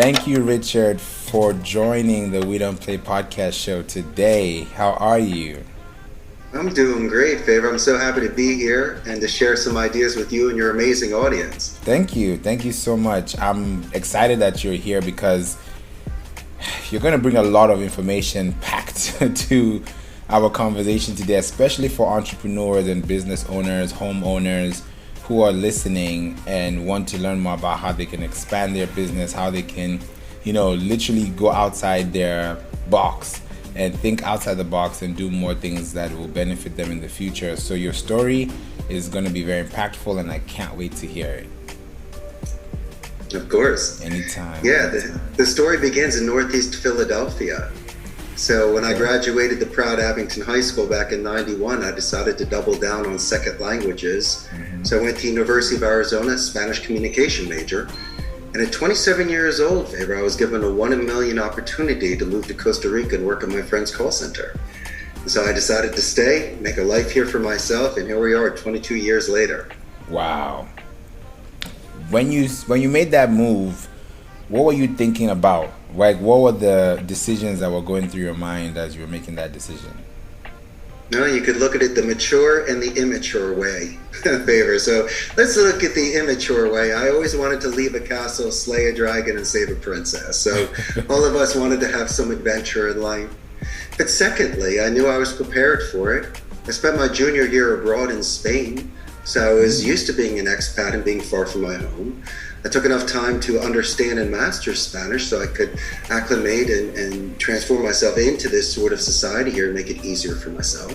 Thank you, Richard, for joining the We Don't Play podcast show today. How are you? I'm doing great, Favor. I'm so happy to be here and to share some ideas with you and your amazing audience. Thank you. Thank you so much. I'm excited that you're here because you're going to bring a lot of information packed to our conversation today, especially for entrepreneurs and business owners, homeowners who are listening and want to learn more about how they can expand their business, how they can, literally go outside their box and think outside the box and do more things that will benefit them in the future. So your story is going to be very impactful and I can't wait to hear it. Of course. Anytime. Yeah, the story begins in Northeast Philadelphia. So when I graduated the proud Abington High School back in 91, I decided to double down on second languages. So I went to University of Arizona, Spanish communication major. And at 27 years old, Favor, I was given a 1 in a million opportunity to move to Costa Rica and work at my friend's call center. And so I decided to stay, make a life here for myself, and here we are 22 years later. Wow. When you made that move, what were you thinking about? Like, what were the decisions that were going through your mind as you were making that decision? No, you could look at it the mature and the immature way, Favor. So let's look at the immature way. I always wanted to leave a castle, slay a dragon, and save a princess. So all of us wanted to have some adventure in life. But secondly, I knew I was prepared for it. I spent my junior year abroad in Spain, so I was used to being an expat and being far from my home. I took enough time to understand and master Spanish so I could acclimate and transform myself into this sort of society here and make it easier for myself.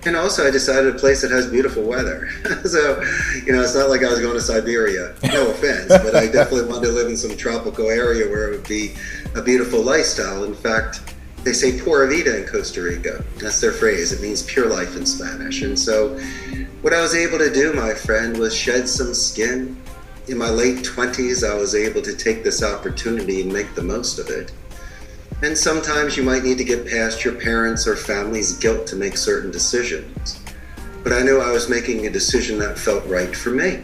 And also I decided a place that has beautiful weather. So, it's not like I was going to Siberia, no offense, but I definitely wanted to live in some tropical area where it would be a beautiful lifestyle. In fact, they say pura vida in Costa Rica. That's their phrase. It means pure life in Spanish. And so what I was able to do, my friend, was shed some skin. In my late 20s, I was able to take this opportunity and make the most of it. And sometimes you might need to get past your parents' or family's guilt to make certain decisions. But I knew I was making a decision that felt right for me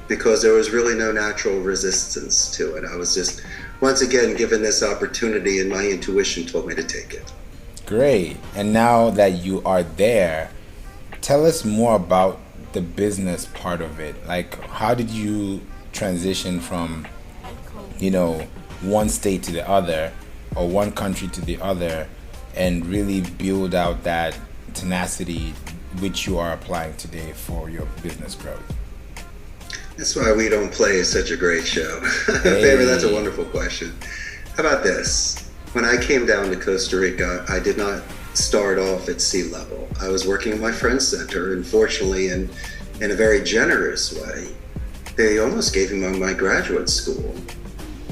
because there was really no natural resistance to it. I was just, once again, given this opportunity and my intuition told me to take it. Great. And now that you are there, tell us more about the business part of it. Like, how did you transition from, one state to the other or one country to the other and really build out that tenacity which you are applying today for your business growth? That's why We Don't Play is such a great show. Hey. Favor, that's a wonderful question. How about this? When I came down to Costa Rica, I did not start off at sea level. I was working at my friend's center, and fortunately, in a very generous way, they almost gave me my graduate school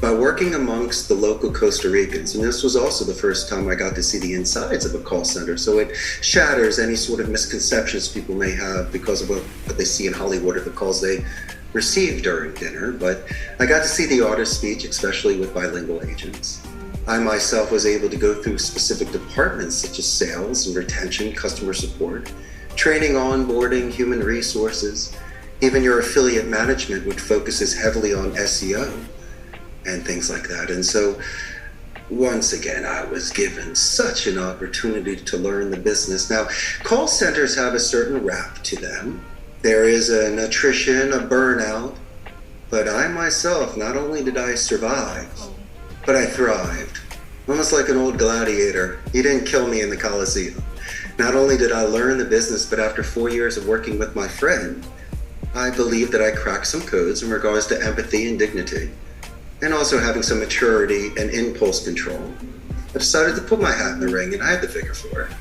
by working amongst the local Costa Ricans. And this was also the first time I got to see the insides of a call center. So it shatters any sort of misconceptions people may have because of what they see in Hollywood or the calls they receive during dinner. But I got to see the art of speech, especially with bilingual agents. I myself was able to go through specific departments such as sales and retention, customer support, training, onboarding, human resources, even your affiliate management, which focuses heavily on SEO and things like that. And so once again, I was given such an opportunity to learn the business. Now, call centers have a certain rap to them. There is an attrition, a burnout, but I myself, not only did I survive, but I thrived. Almost like an old gladiator. You didn't kill me in the Coliseum. Not only did I learn the business, but after 4 years of working with my friend, I believe that I cracked some codes in regards to empathy and dignity, and also having some maturity and impulse control. I decided to put my hat in the ring, and I had the figure for it.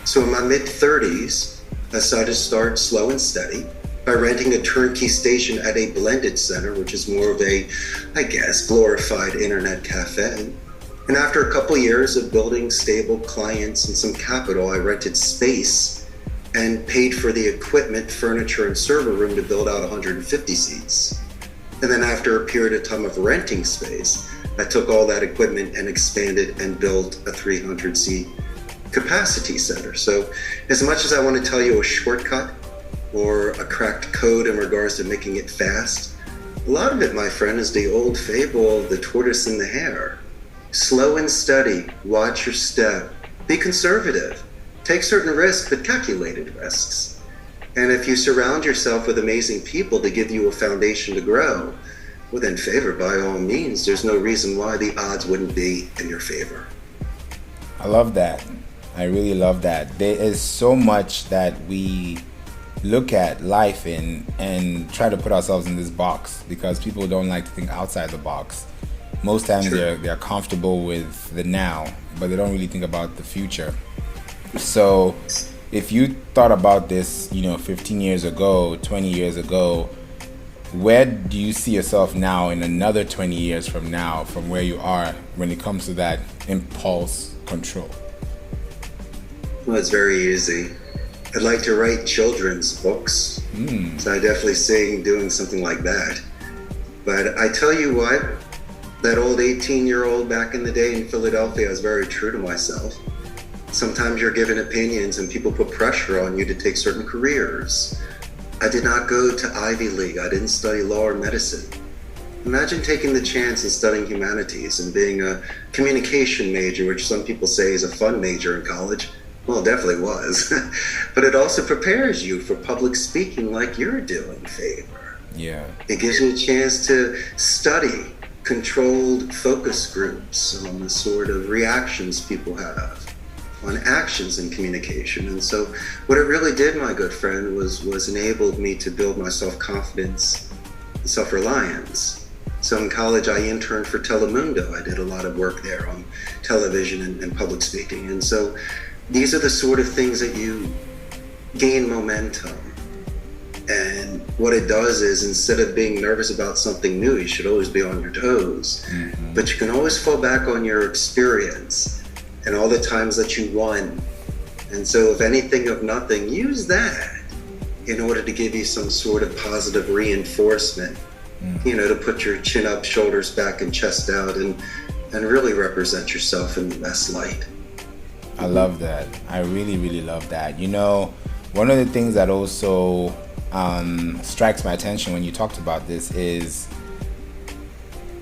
So in my mid-30s, I decided to start slow and steady by renting a turnkey station at a blended center, which is more of a, glorified internet cafe. And after a couple years of building stable clients and some capital, I rented space and paid for the equipment, furniture, and server room to build out 150 seats. And then after a period of time of renting space, I took all that equipment and expanded and built a 300-seat capacity center. So as much as I want to tell you a shortcut or a cracked code in regards to making it fast, A lot of it, my friend, is the old fable of the tortoise and the hare. Slow and steady, watch your step, be conservative, take certain risks, but calculated risks. And if you surround yourself with amazing people to give you a foundation to grow, well then favor by all means. There's no reason why the odds wouldn't be in your favor. I love that. I really love that. There is so much that we look at life in and try to put ourselves in this box because people don't like to think outside the box. Most times they're comfortable with the now, but they don't really think about the future. So if you thought about this, 15 years ago, 20 years ago, where do you see yourself now in another 20 years from now, from where you are when it comes to that impulse control? Well, it's very easy. I'd like to write children's books. So I definitely see doing something like that. But I tell you what, that old 18-year-old back in the day in Philadelphia, I was very true to myself. Sometimes you're given opinions and people put pressure on you to take certain careers. I did not go to Ivy League. I didn't study law or medicine. Imagine taking the chance and studying humanities and being a communication major, which some people say is a fun major in college. Well, it definitely was. But it also prepares you for public speaking like you're doing, Favor. Yeah. It gives you a chance to study controlled focus groups on the sort of reactions people have on actions in communication. And so what it really did, my good friend, was enabled me to build my self-confidence and self-reliance. So in college, I interned for Telemundo. I did a lot of work there on television and public speaking. And so these are the sort of things that you gain momentum. And what it does is, instead of being nervous about something new, you should always be on your toes. But you can always fall back on your experience and all the times that you won. And so if anything of nothing, use that in order to give you some sort of positive reinforcement, to put your chin up, shoulders back, and chest out, and really represent yourself in the best light. I love that. I really, really love that. One of the things that also strikes my attention when you talked about this is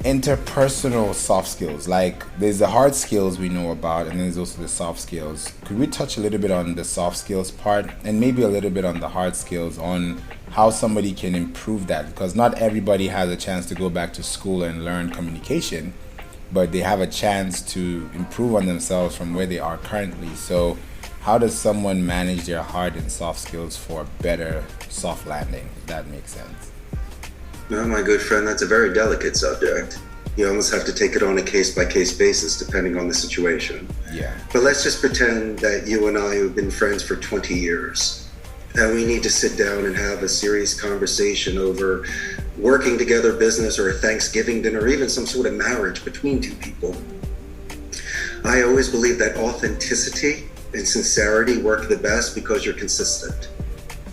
interpersonal soft skills. Like, there's the hard skills we know about, and then there's also the soft skills. Could we touch a little bit on the soft skills part and maybe a little bit on the hard skills, on how somebody can improve that? Because not everybody has a chance to go back to school and learn communication, but they have a chance to improve on themselves from where they are currently. So how does someone manage their hard and soft skills for a better soft landing, if that makes sense? No, my good friend, that's a very delicate subject. You almost have to take it on a case-by-case basis, depending on the situation. Yeah. But let's just pretend that you and I have been friends for 20 years, and we need to sit down and have a serious conversation over working together business or a Thanksgiving dinner, or even some sort of marriage between two people. I always believe that authenticity and sincerity work the best because you're consistent.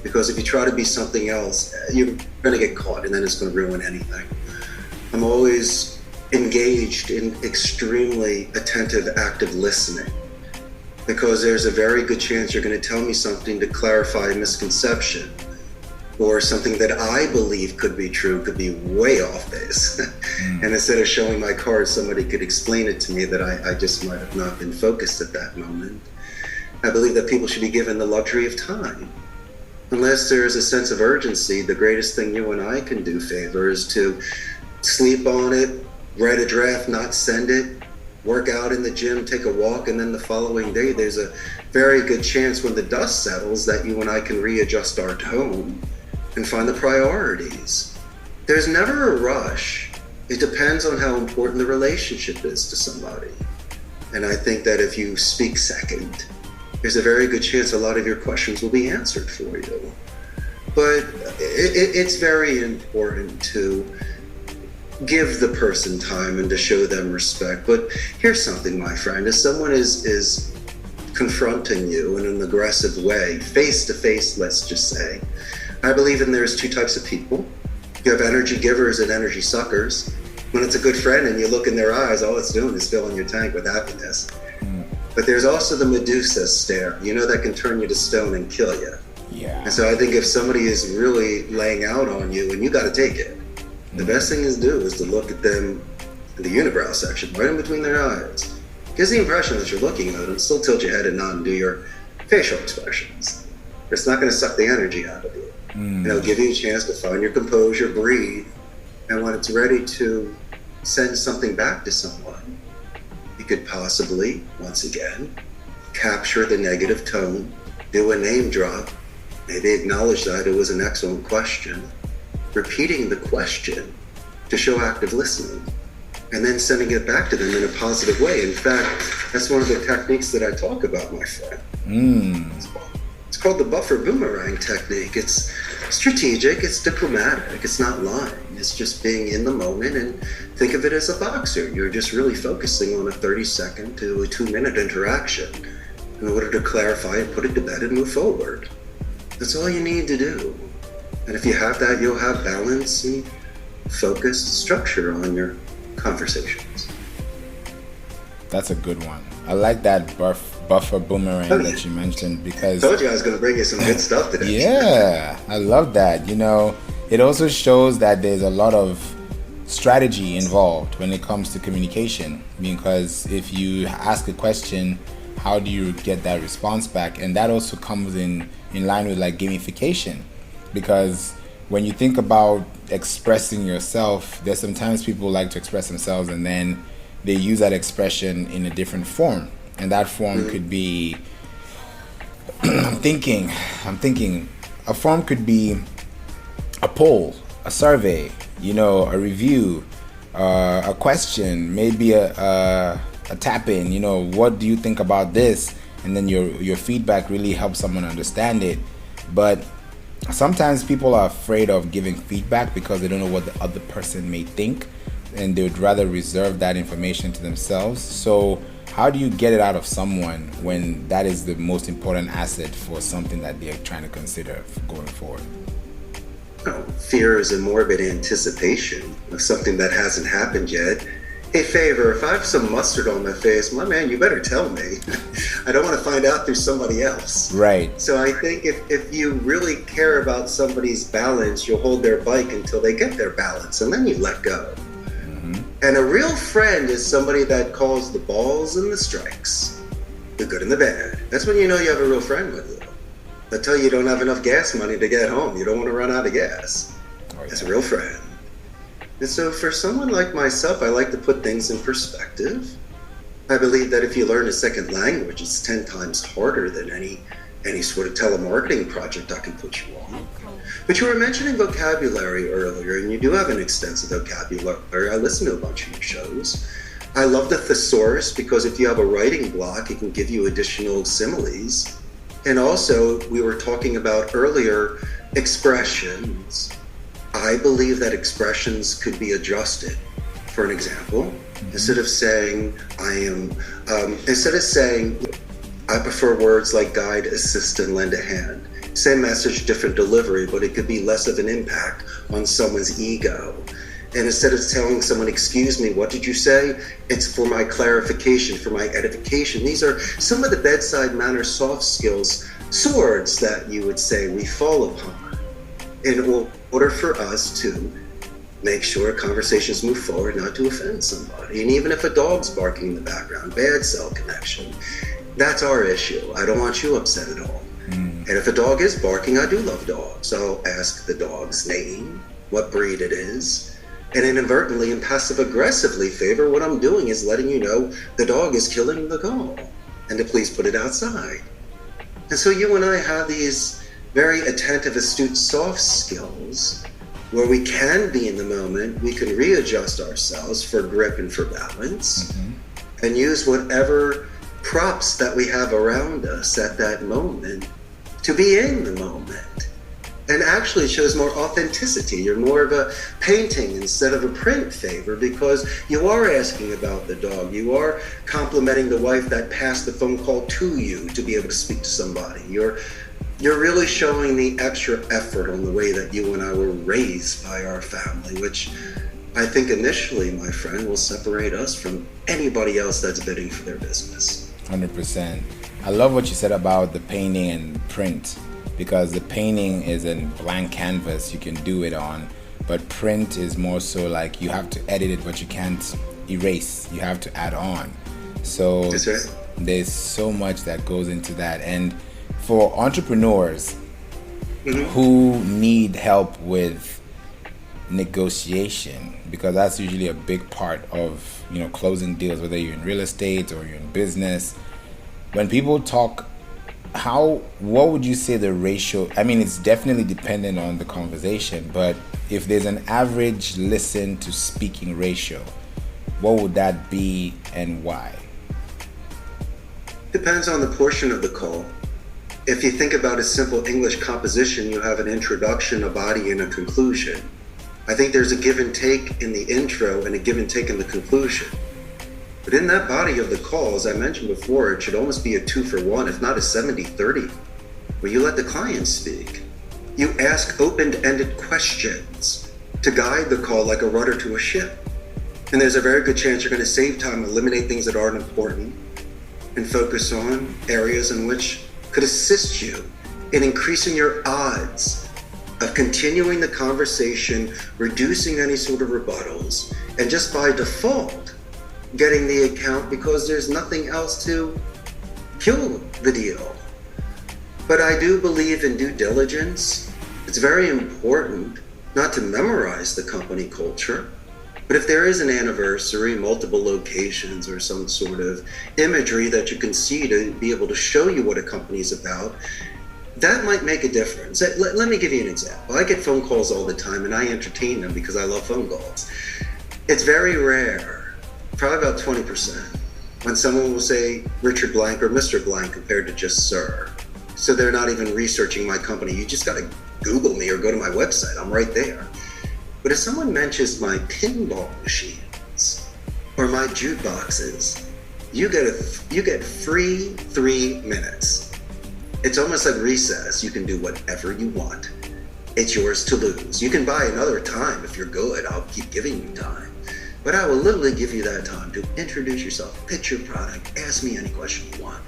Because if you try to be something else, you're going to get caught, and then it's going to ruin anything. I'm always engaged in extremely attentive, active listening, because there's a very good chance you're going to tell me something to clarify a misconception, or something that I believe could be true could be way off base. And instead of showing my cards, somebody could explain it to me that I just might have not been focused at that moment. I believe that people should be given the luxury of time. Unless there is a sense of urgency, the greatest thing you and I can do, Favor, is to sleep on it, write a draft, not send it, work out in the gym, take a walk, and then the following day, there's a very good chance when the dust settles that you and I can readjust our tone and find the priorities. There's never a rush. It depends on how important the relationship is to somebody. And I think that if you speak second, there's a very good chance a lot of your questions will be answered for you. But it's very important to give the person time and to show them respect. But here's something, my friend. If someone is confronting you in an aggressive way, face to face, let's just say, I believe there's two types of people. You have energy givers and energy suckers. When it's a good friend and you look in their eyes, all it's doing is filling your tank with happiness. But there's also the Medusa stare, that can turn you to stone and kill you. Yeah. And so I think if somebody is really laying out on you, and you got to take it, The best thing is to do is to look at them in the unibrow section, right in between their eyes. Gives the impression that you're looking at them, still tilt your head and nod and do your facial expressions. It's not going to suck the energy out of you. And it'll give you a chance to find your composure, breathe, and when it's ready to send something back to someone, you could possibly, once again, capture the negative tone, do a name drop, maybe acknowledge that it was an excellent question, repeating the question to show active listening, and then sending it back to them in a positive way. In fact, that's one of the techniques that I talk about, my friend. It's called the buffer boomerang technique. It's strategic, it's diplomatic, it's not lying. It's just being in the moment, and think of it as a boxer. You're just really focusing on a 30-second to a 2-minute interaction in order to clarify and put it to bed and move forward. That's all you need to do. And if you have that, you'll have balance and focused structure on your conversations. That's a good one. I like that buffer boomerang that you mentioned, because I told you I was going to bring you some good stuff today. Yeah, I love that. It also shows that there's a lot of strategy involved when it comes to communication, because if you ask a question, how do you get that response back? And that also comes in line with like gamification, because when you think about expressing yourself, there's sometimes people like to express themselves and then they use that expression in a different form, and that form could be I'm thinking a form could be a poll, a survey, a review, a question, maybe a tap in, what do you think about this? And then your feedback really helps someone understand it. But sometimes people are afraid of giving feedback because they don't know what the other person may think, and they would rather reserve that information to themselves. So how do you get it out of someone when that is the most important asset for something that they're trying to consider going forward? Fear is a morbid anticipation of something that hasn't happened yet. Hey, favor, if I have some mustard on my face, my man, you better tell me. I don't want to find out through somebody else. Right. So I think if you really care about somebody's balance, you'll hold their bike until they get their balance, and then you let go. And a real friend is somebody that calls the balls and the strikes, the good and the bad. That's when you know you have a real friend with you. They'll tell you you don't have enough gas money to get home. You don't want to run out of gas. That's a real friend. And so for someone like myself, I like to put things in perspective. I believe that if you learn a second language, it's 10 times harder than any sort of telemarketing project I can put you on. But you were mentioning vocabulary earlier, and you do have an extensive vocabulary. I listen to a bunch of your shows. I love the thesaurus because if you have a writing block, it can give you additional similes. And also, we were talking about earlier expressions. I believe that expressions could be adjusted. For an example, instead of saying I prefer words like guide, assist, and lend a hand. Same message, different delivery, but it could be less of an impact on someone's ego. And instead of telling someone, excuse me, what did you say? It's for my clarification, for my edification. These are some of the bedside manner soft skills, swords that you would say we fall upon in order for us to make sure conversations move forward, not to offend somebody. And even if a dog's barking in the background, bad cell connection, that's our issue. I don't want you upset at all. And if a dog is barking, I do love dogs. I'll ask the dog's name, what breed it is, and inadvertently and passive-aggressively favor what I'm doing is letting you know the dog is killing the call and to please put it outside. And so you and I have these very attentive, astute, soft skills where we can be in the moment, we can readjust ourselves for grip and for balance, and use whatever props that we have around us at that moment to be in the moment. And actually it shows more authenticity. You're more of a painting instead of a print favor because you are asking about the dog. You are complimenting the wife that passed the phone call to you to be able to speak to somebody. You're really showing the extra effort on the way that you and I were raised by our family, which I think initially, my friend, will separate us from anybody else that's bidding for their business. 100%. I love what you said about the painting and print, because the painting is a blank canvas you can do it on, but print is more so like you have to edit it, but you can't erase. You have to add on. So That's right. there's so much that goes into that. And for entrepreneurs who need help with negotiation, because that's usually a big part of, you know, closing deals, whether you're in real estate or you're in business. When people talk, what would you say the ratio? I mean, it's definitely dependent on the conversation, but if there's an average listen to speaking ratio, what would that be and why? Depends on the portion of the call. If you think about a simple English composition, you have an introduction, a body, and a conclusion. I think there's a give and take in the intro and a give and take in the conclusion. But in that body of the call, as I mentioned before, it should almost be a 2-for-1, if not a 70-30, where you let the client speak. You ask open-ended questions to guide the call like a rudder to a ship. And there's a very good chance you're going to save time, eliminate things that aren't important, and focus on areas in which could assist you in increasing your odds of continuing the conversation, reducing any sort of rebuttals, and just by default, getting the account because there's nothing else to kill the deal. But I do believe in due diligence. It's very important not to memorize the company culture, but if there is an anniversary, multiple locations, or some sort of imagery that you can see to be able to show you what a company is about, that might make a difference. Let me give you an example. I get phone calls all the time, and I entertain them because I love phone calls. It's very rare, probably about 20%, when someone will say Richard Blank or Mr. Blank compared to just Sir. So they're not even researching my company. You just got to Google me or go to my website. I'm right there. But if someone mentions my pinball machines or my jukeboxes, you get free 3 minutes. It's almost like recess. You can do whatever you want. It's yours to lose. You can buy another time if you're good. I'll keep giving you time. But I will literally give you that time to introduce yourself, pitch your product, ask me any question you want,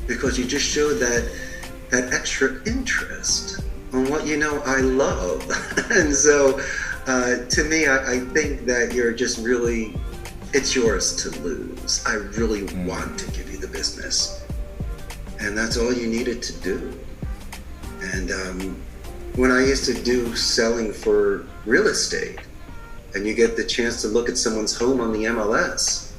because you just showed that extra interest on what you know I love. And so to me, I think that you're just really, it's yours to lose. I really want to give you the business. And that's all you needed to do. And when I used to do selling for real estate, and you get the chance to look at someone's home on the MLS,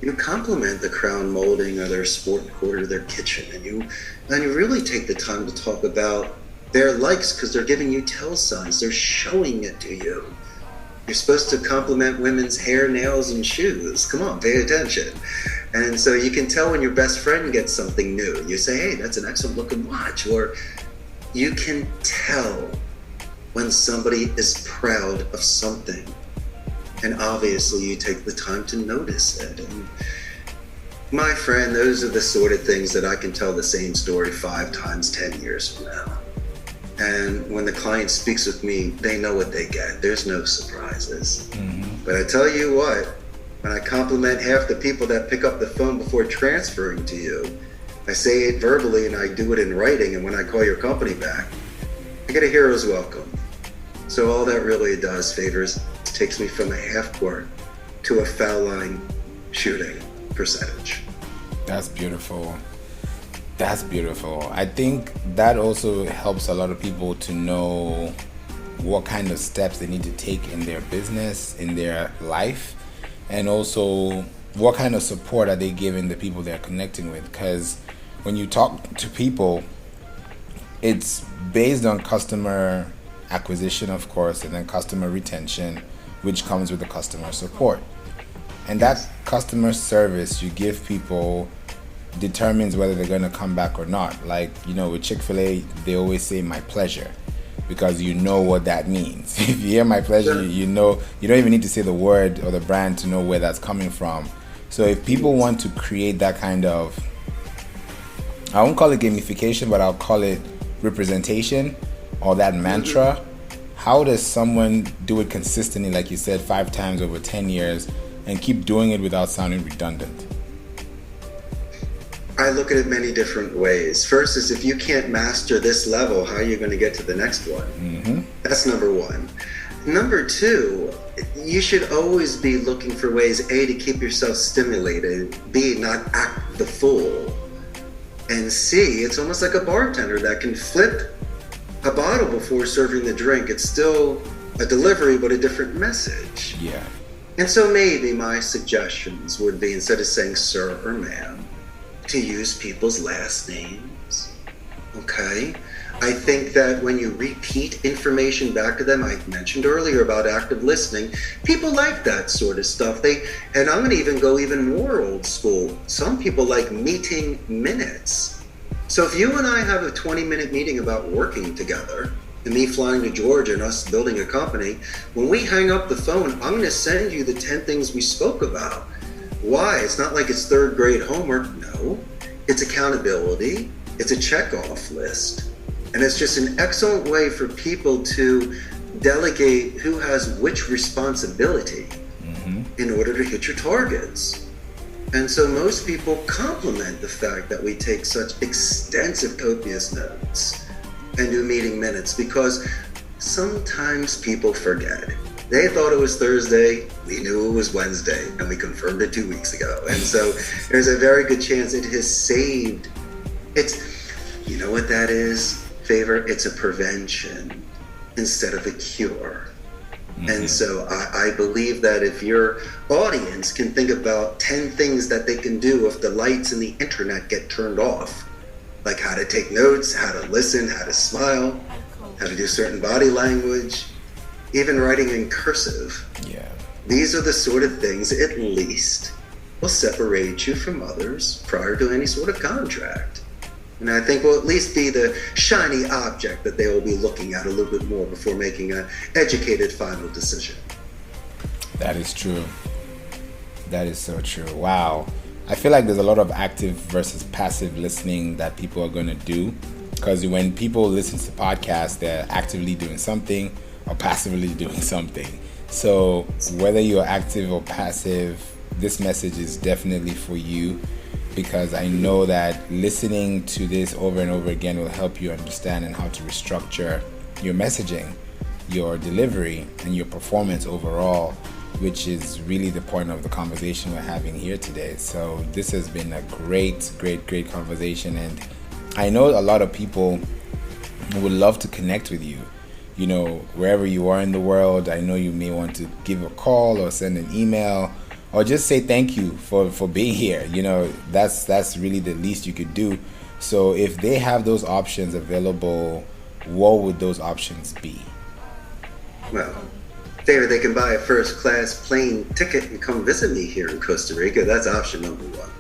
you compliment the crown molding or their sport court or their kitchen, and you really take the time to talk about their likes because they're giving you tell signs, they're showing it to you. You're supposed to compliment women's hair, nails, and shoes. Come on, pay attention. And so you can tell when your best friend gets something new. You say, hey, that's an excellent looking watch. Or you can tell when somebody is proud of something. And obviously you take the time to notice it. And my friend, those are the sort of things that I can tell the same story 5 times, 10 years from now. And when the client speaks with me, they know what they get. There's no surprises. But I tell you what, when I compliment half the people that pick up the phone before transferring to you, I say it verbally and I do it in writing. And when I call your company back, I get a hero's welcome. So all that really does, Favors, takes me from a half court to a foul line shooting percentage. That's beautiful. That's beautiful. I think that also helps a lot of people to know what kind of steps they need to take in their business, in their life, and also what kind of support are they giving the people they're connecting with. Because when you talk to people, it's based on customer acquisition, of course, and then customer retention, which comes with the customer support. And that customer service you give people determines whether they're going to come back or not. Like, you know, with Chick-fil-A, they always say my pleasure, because you know what that means. If you hear my pleasure, you know, you don't even need to say the word or the brand to know where that's coming from. So if people want to create that kind of, I won't call it gamification, but I'll call it representation or that mantra, how does someone do it consistently, like you said, 5 times over 10 years and keep doing it without sounding redundant? I look at it many different ways. First is, if you can't master this level, how are you going to get to the next one? That's number one. Number two, you should always be looking for ways, A, to keep yourself stimulated, B, not act the fool, and C, it's almost like a bartender that can flip a bottle before serving the drink. It's still a delivery, but a different message. Yeah. And so maybe my suggestions would be, instead of saying sir or ma'am, to use people's last names. Okay? I think that when you repeat information back to them, I mentioned earlier about active listening, people like that sort of stuff. And I'm going to even go even more old school. Some people like meeting minutes. So if you and I have a 20-minute meeting about working together, and me flying to Georgia and us building a company, when we hang up the phone, I'm going to send you the 10 things we spoke about. Why? It's not like it's third grade homework. No, it's accountability. It's a checkoff list. And it's just an excellent way for people to delegate who has which responsibility in order to hit your targets. And so most people compliment the fact that we take such extensive, copious notes and do meeting minutes, because sometimes people forget. They thought it was Thursday, we knew it was Wednesday, and we confirmed it 2 weeks ago. And so there's a very good chance it has saved. You know what that is? Favor, it's a prevention instead of a cure. And so I believe that if your audience can think about 10 things that they can do if the lights and the internet get turned off, like how to take notes, how to listen, how to smile, how to do certain body language, even writing in cursive. Yeah. These are the sort of things, at least, will separate you from others prior to any sort of contract. And I think will at least be the shiny object that they will be looking at a little bit more before making an educated final decision. That is true. That is so true. Wow. I feel like there's a lot of active versus passive listening that people are going to do, because when people listen to podcasts, they're actively doing something or passively doing something. So whether you're active or passive, this message is definitely for you, because I know that listening to this over and over again will help you understand and how to restructure your messaging, your delivery, and your performance overall, which is really the point of the conversation we're having here today. So this has been a great conversation, and I know a lot of people would love to connect with you. You know, wherever you are in the world, I know you may want to give a call or send an email, or just say thank you for being here. You know, that's really the least you could do. So if they have those options available, what would those options be? Well, there they can buy a first-class plane ticket and come visit me here in Costa Rica. That's option number one.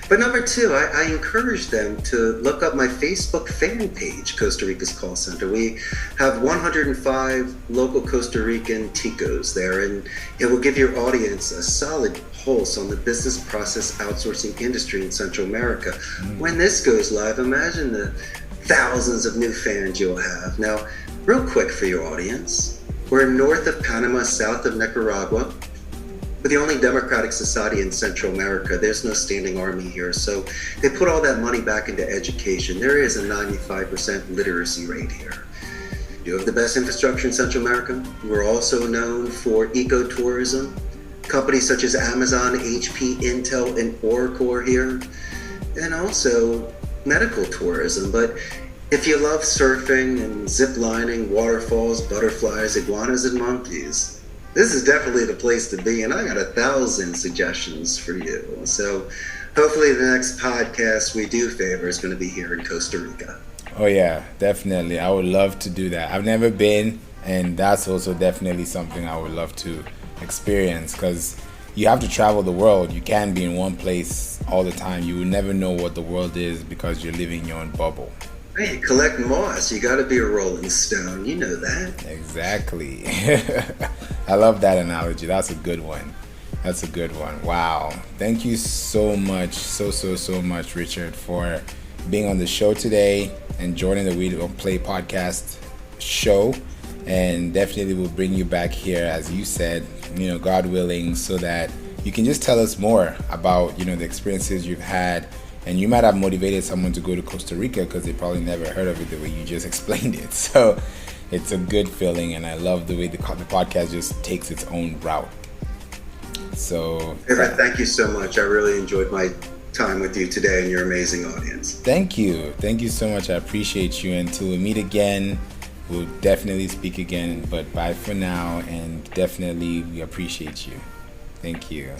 But number two, I encourage them to look up my Facebook fan page, Costa Rica's Call Center. We have 105 local Costa Rican Ticos there, and it will give your audience a solid pulse on the business process outsourcing industry in Central America. When this goes live, imagine the thousands of new fans you'll have. Now, real quick for your audience, we're north of Panama, south of Nicaragua. We're the only democratic society in Central America. There's no standing army here. So they put all that money back into education. There is a 95% literacy rate here. You have the best infrastructure in Central America. We're also known for ecotourism. Companies such as Amazon, HP, Intel, and Oracle are here. And also medical tourism. But if you love surfing and zip lining, waterfalls, butterflies, iguanas, and monkeys, this is definitely the place to be, and I got 1,000 suggestions for you. So hopefully the next podcast we do, Favor, is going to be here in Costa Rica. Oh yeah, definitely. I would love to do that. I've never been, and that's also definitely something I would love to experience, because you have to travel the world. You can't be in one place all the time. You will never know what the world is because you're living in your own bubble. Hey, collect moss. You got to be a Rolling Stone. You know that. Exactly. I love that analogy. That's a good one. That's a good one. Wow. Thank you so much, so much, Richard, for being on the show today and joining the We Don't Play podcast show. And definitely we'll bring you back here, as you said, you know, God willing, so that you can just tell us more about, you know, the experiences you've had. And you might have motivated someone to go to Costa Rica because they probably never heard of it the way you just explained it. So It's a good feeling, and I love the way the podcast just takes its own route. So thank you so much. I really enjoyed my time with you today and your amazing audience. Thank you so much. I appreciate you. Until we meet again, we'll definitely speak again, but bye for now, and definitely we appreciate you. Thank you.